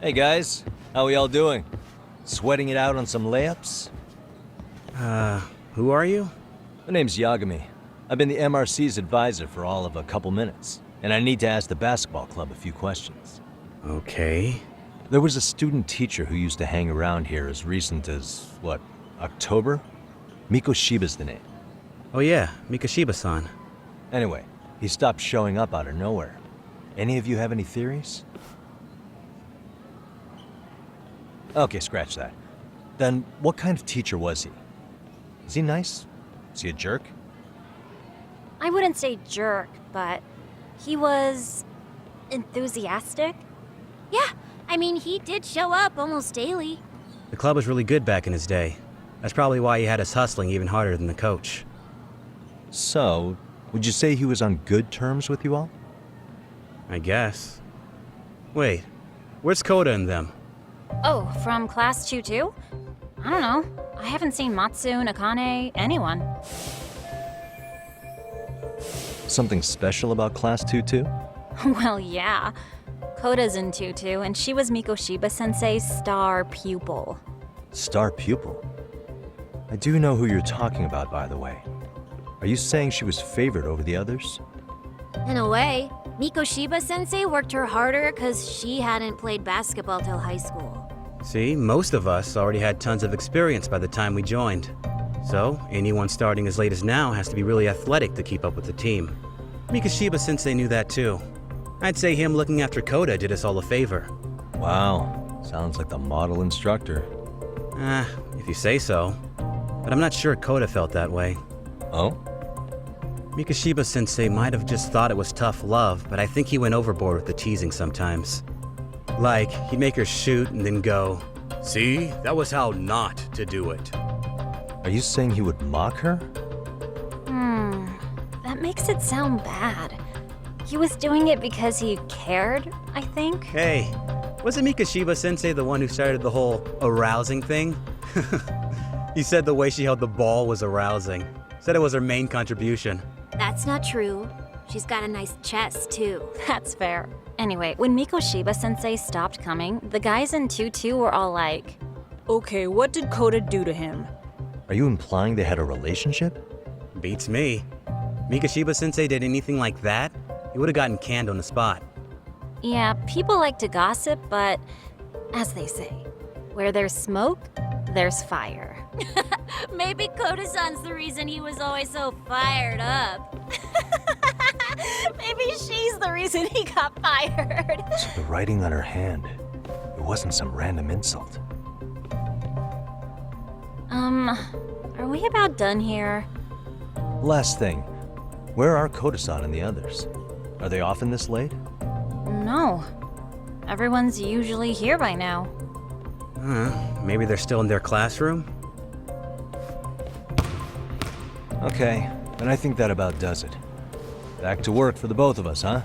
Hey guys, how we all doing? Sweating it out on some layups? Who are you? My name's Yagami. I've been the MRC's advisor for all of a couple minutes, and I need to ask the basketball club a few questions. Okay. There was a student teacher who used to hang around here as recent as, what, October? Mikoshiba's the name. Oh yeah, Mikoshiba-san. Anyway, he stopped showing up out of nowhere. Any of you have any theories? Okay, scratch that. Then, what kind of teacher was he? Is he nice? Is he a jerk? I wouldn't say jerk, but he was enthusiastic. Yeah, I mean, he did show up almost daily. The club was really good back in his day. That's probably why he had us hustling even harder than the coach. So, would you say he was on good terms with you all? I guess. Wait, where's Koda and them? Oh, from class 2 too? I don't know. I haven't seen Matsu, Nakane, anyone. Something special about Class 2-2? Well, yeah. Koda's in 2-2, and she was Mikoshiba-sensei's star pupil. Star pupil? I do know who you're talking about, by the way. Are you saying she was favored over the others? In a way, Mikoshiba-sensei worked her harder because she hadn't played basketball till high school. See, most of us already had tons of experience by the time we joined. So, anyone starting as late as now has to be really athletic to keep up with the team. Mikoshiba-sensei knew that too. I'd say him looking after Koda did us all a favor. Wow, sounds like the model instructor. If you say so. But I'm not sure Koda felt that way. Oh? Mikoshiba-sensei might have just thought it was tough love, but I think he went overboard with the teasing sometimes. Like, he'd make her shoot and then go, "See, that was how not to do it." Are you saying he would mock her? That makes it sound bad. He was doing it because he cared, I think. Hey, wasn't Mikoshiba-sensei the one who started the whole arousing thing? He said the way she held the ball was arousing. Said it was her main contribution. That's not true. She's got a nice chest, too. That's fair. Anyway, when Mikoshiba-sensei stopped coming, the guys in 2-2 were all like, Okay, what did Koda do to him? Are you implying they had a relationship? Beats me. Mikoshiba-sensei did anything like that, he would have gotten canned on the spot. yeah, people like to gossip, but as they say, where there's smoke, there's fire. Maybe Koda-san's the reason he was always so fired up. Maybe she's the reason he got fired. So the writing on her hand, it wasn't some random insult. Are we about done here? Last thing, where are Koda-san and the others? Are they often this late? No. Everyone's usually here by now. Maybe they're still in their classroom? Okay, then I think that about does it. Back to work for the both of us, huh?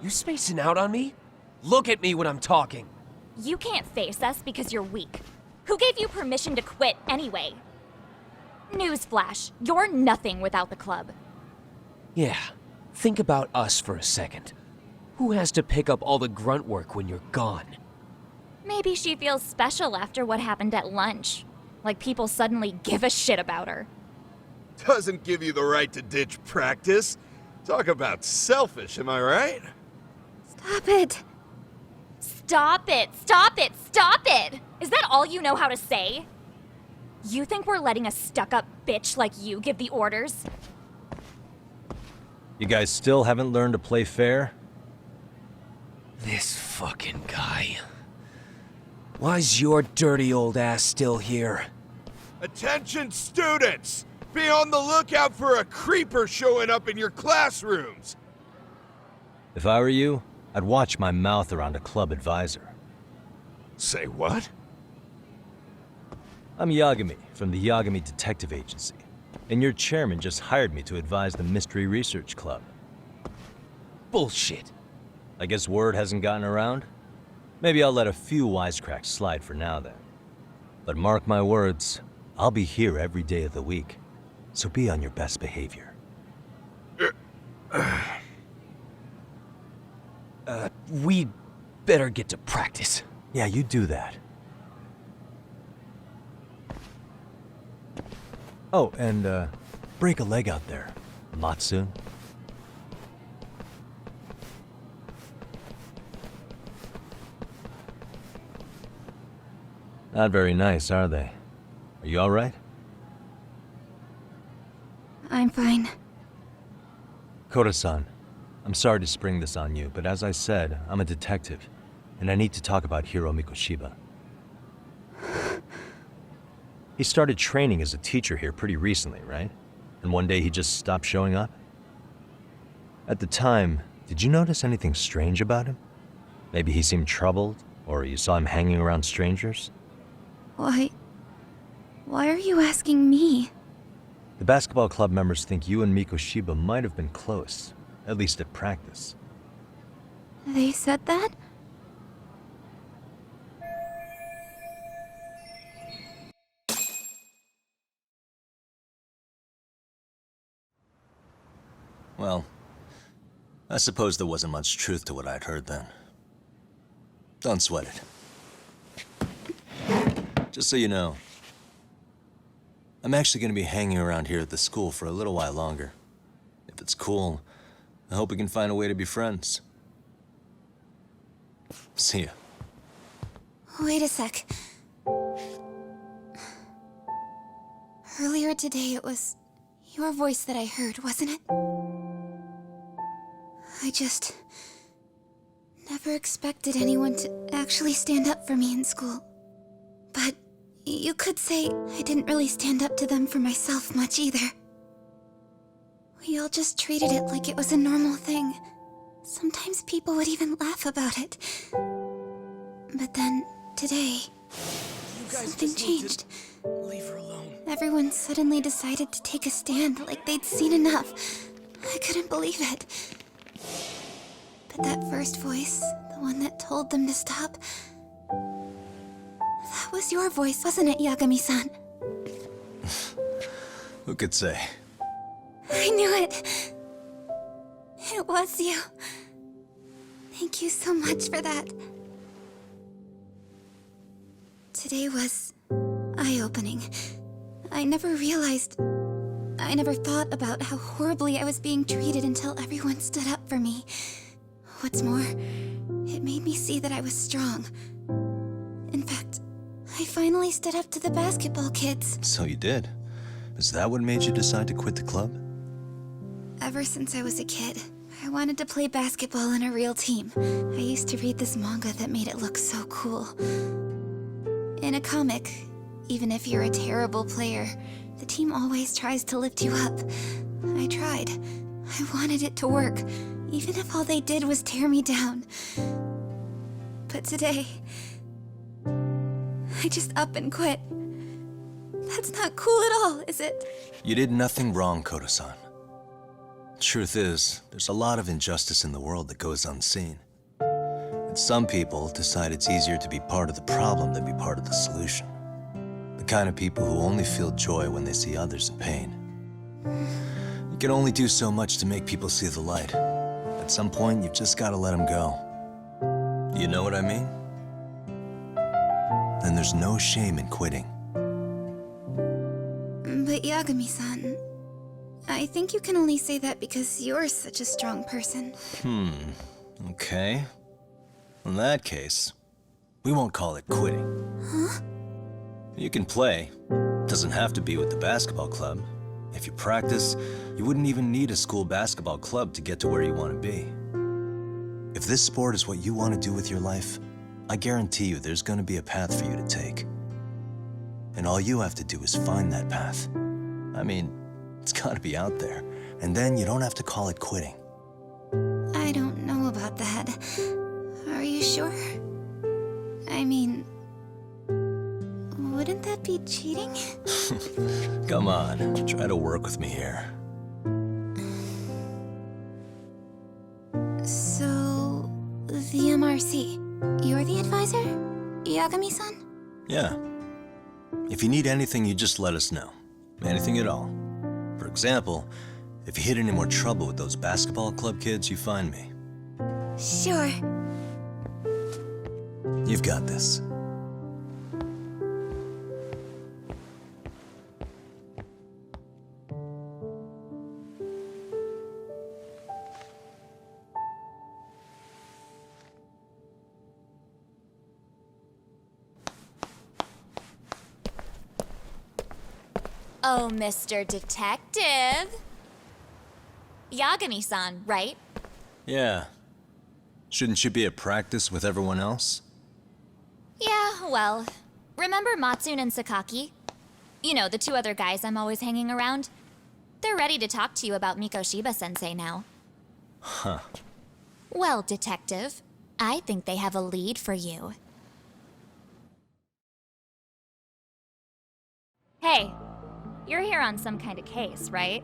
You spacing out on me? Look at me when I'm talking. You can't face us because you're weak. Who gave you permission to quit anyway? Newsflash, you're nothing without the club. Yeah, think about us for a second. Who has to pick up all the grunt work when you're gone? Maybe she feels special after what happened at lunch. Like people suddenly give a shit about her. Doesn't give you the right to ditch practice. Talk about selfish, am I right? Stop it. Stop it! Stop it! Stop it! Is that all you know how to say? You think we're letting a stuck-up bitch like you give the orders? You guys still haven't learned to play fair? This fucking guy. Why's your dirty old ass still here? Attention students! Be on the lookout for a creeper showing up in your classrooms! If I were you, I'd watch my mouth around a club advisor. Say what? I'm Yagami from the Yagami Detective Agency, and your chairman just hired me to advise the Mystery Research Club. Bullshit. I guess word hasn't gotten around? Maybe I'll let a few wisecracks slide for now then. But mark my words, I'll be here every day of the week, so be on your best behavior. We'd better get to practice. Yeah, you do that. Oh, and break a leg out there, Matsu. Not very nice, are they? Are you all right? I'm fine. Koda-san, I'm sorry to spring this on you, but as I said, I'm a detective, and I need to talk about Hiro Mikoshiba. He started training as a teacher here pretty recently, right? And one day he just stopped showing up? At the time, did you notice anything strange about him? Maybe he seemed troubled, or you saw him hanging around strangers? Why are you asking me? The basketball club members think you and Mikoshiba might have been close, at least at practice. They said that? Well, I suppose there wasn't much truth to what I'd heard then. Don't sweat it. Just so you know, I'm actually going to be hanging around here at the school for a little while longer. If it's cool, I hope we can find a way to be friends. See ya. Wait a sec. Earlier today, it was your voice that I heard, wasn't it? I just never expected anyone to actually stand up for me in school. But you could say I didn't really stand up to them for myself much either. We all just treated it like it was a normal thing. Sometimes people would even laugh about it. But then, today, something changed. Leave her alone. Everyone suddenly decided to take a stand like they'd seen enough. I couldn't believe it. But that first voice, the one that told them to stop, that was your voice, wasn't it, Yagami-san? Who could say? I knew it. It was you. Thank you so much for that. Today was eye-opening. I never thought about how horribly I was being treated until everyone stood up for me. What's more, it made me see that I was strong. In fact, I finally stood up to the basketball kids. So you did. Is that what made you decide to quit the club? Ever since I was a kid, I wanted to play basketball on a real team. I used to read this manga that made it look so cool. In a comic, even if you're a terrible player, the team always tries to lift you up. I tried. I wanted it to work, even if all they did was tear me down. But today, I just up and quit. That's not cool at all, is it? You did nothing wrong, Koda-san. Truth is, there's a lot of injustice in the world that goes unseen. And some people decide it's easier to be part of the problem than be part of the solution. The kind of people who only feel joy when they see others in pain. You can only do so much to make people see the light. At some point, you've just got to let them go. You know what I mean? Then there's no shame in quitting. But Yagami-san, I think you can only say that because you're such a strong person. Okay. In that case, we won't call it quitting. Huh? You can play. Doesn't have to be with the basketball club. If you practice, you wouldn't even need a school basketball club to get to where you want to be. If this sport is what you want to do with your life, I guarantee you there's going to be a path for you to take. And all you have to do is find that path. I mean, it's got to be out there. And then you don't have to call it quitting. I don't know about that. Are you sure? I mean, wouldn't that be cheating? Come on, try to work with me here. So, the MRC, you're the advisor? Yagami-san? Yeah. If you need anything, you just let us know. Anything at all. For example, if you hit any more trouble with those basketball club kids, you find me. Sure. You've got this. Oh, Mr. Detective. Yagami-san, right? Yeah. Shouldn't you be at practice with everyone else? Yeah, well, remember Matsune and Sakaki? You know, the two other guys I'm always hanging around? They're ready to talk to you about Mikoshiba-sensei now. Huh. Well, Detective, I think they have a lead for you. Hey, you're here on some kind of case, right?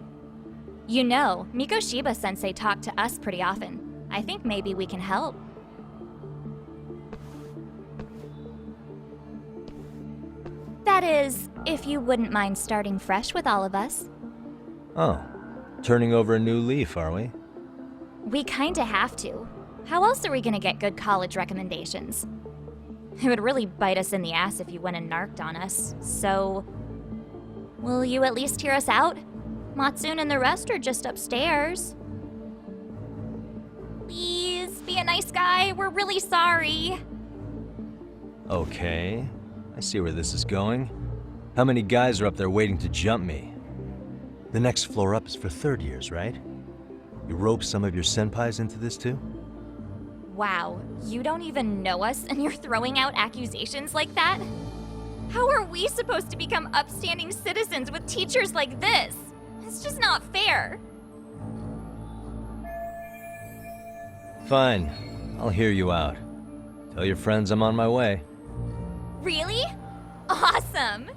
You know, Mikoshiba-sensei talked to us pretty often. I think maybe we can help. That is, if you wouldn't mind starting fresh with all of us. Oh. Turning over a new leaf, are we? We kinda have to. How else are we gonna get good college recommendations? It would really bite us in the ass if you went and narked on us, so... Will you at least hear us out? Matsune and the rest are just upstairs. Please, be a nice guy. We're really sorry. Okay. I see where this is going. How many guys are up there waiting to jump me? The next floor up is for third years, right? You rope some of your senpais into this too? Wow, you don't even know us and you're throwing out accusations like that? How are we supposed to become upstanding citizens with teachers like this? It's just not fair. Fine. I'll hear you out. Tell your friends I'm on my way. Really? Awesome!